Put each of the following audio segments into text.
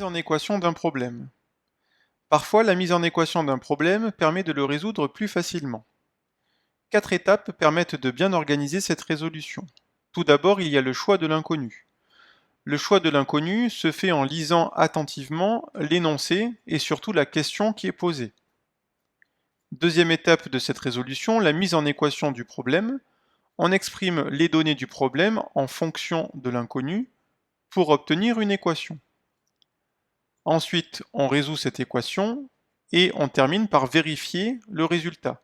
en équation d'un problème. Parfois, la mise en équation d'un problème permet de le résoudre plus facilement. 4 étapes permettent de bien organiser cette résolution. Tout d'abord, il y a le choix de l'inconnu. Le choix de l'inconnu se fait en lisant attentivement l'énoncé et surtout la question qui est posée. Deuxième étape de cette résolution, la mise en équation du problème. On exprime les données du problème en fonction de l'inconnu pour obtenir une équation. Ensuite, on résout cette équation et on termine par vérifier le résultat.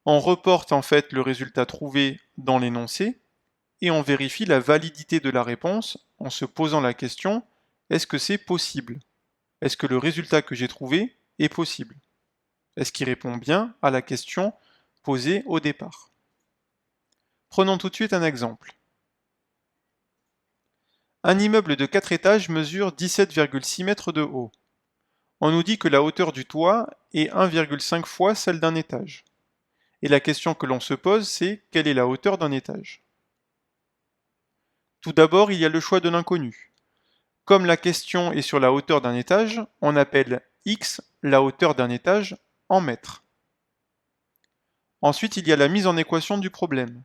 On reporte en fait le résultat trouvé dans l'énoncé et on vérifie la validité de la réponse en se posant la question: est-ce que c'est possible? Est-ce que le résultat que j'ai trouvé est possible? Est-ce qu'il répond bien à la question posée au départ? Prenons tout de suite un exemple. Un immeuble de 4 étages mesure 17,6 mètres de haut. On nous dit que la hauteur du toit est 1,5 fois celle d'un étage. Et la question que l'on se pose, c'est: quelle est la hauteur d'un étage? Tout d'abord, il y a le choix de l'inconnu. Comme la question est sur la hauteur d'un étage, on appelle x la hauteur d'un étage en mètres. Ensuite, il y a la mise en équation du problème.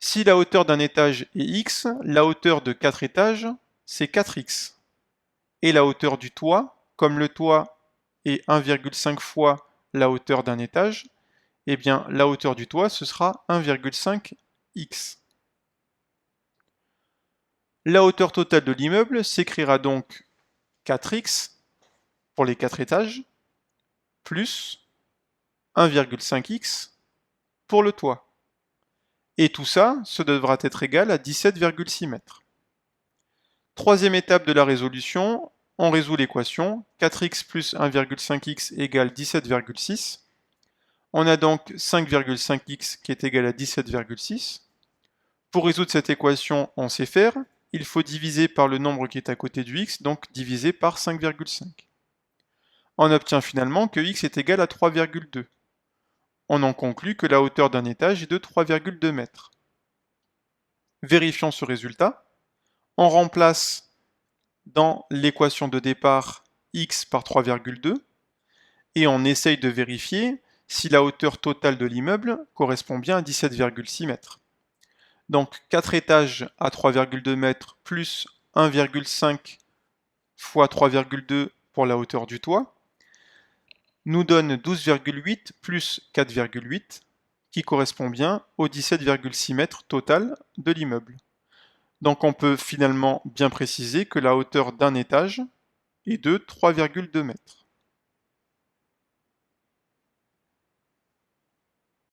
Si la hauteur d'un étage est x, la hauteur de 4 étages, c'est 4x. Et la hauteur du toit, comme le toit est 1,5 fois la hauteur d'un étage, eh bien la hauteur du toit, ce sera 1,5x. La hauteur totale de l'immeuble s'écrira donc 4x pour les 4 étages, plus 1,5x pour le toit. Et tout ça, ce devra être égal à 17,6 mètres. Troisième étape de la résolution, on résout l'équation. 4x plus 1,5x égale 17,6. On a donc 5,5x qui est égal à 17,6. Pour résoudre cette équation, on sait faire. Il faut diviser par le nombre qui est à côté du x, donc diviser par 5,5. On obtient finalement que x est égal à 3,2. On en conclut que la hauteur d'un étage est de 3,2 mètres. Vérifions ce résultat. On remplace dans l'équation de départ x par 3,2 et on essaye de vérifier si la hauteur totale de l'immeuble correspond bien à 17,6 mètres. Donc 4 étages à 3,2 mètres plus 1,5 fois 3,2 pour la hauteur du toit nous donne 12,8 plus 4,8 qui correspond bien aux 17,6 mètres total de l'immeuble. Donc on peut finalement bien préciser que la hauteur d'un étage est de 3,2 mètres.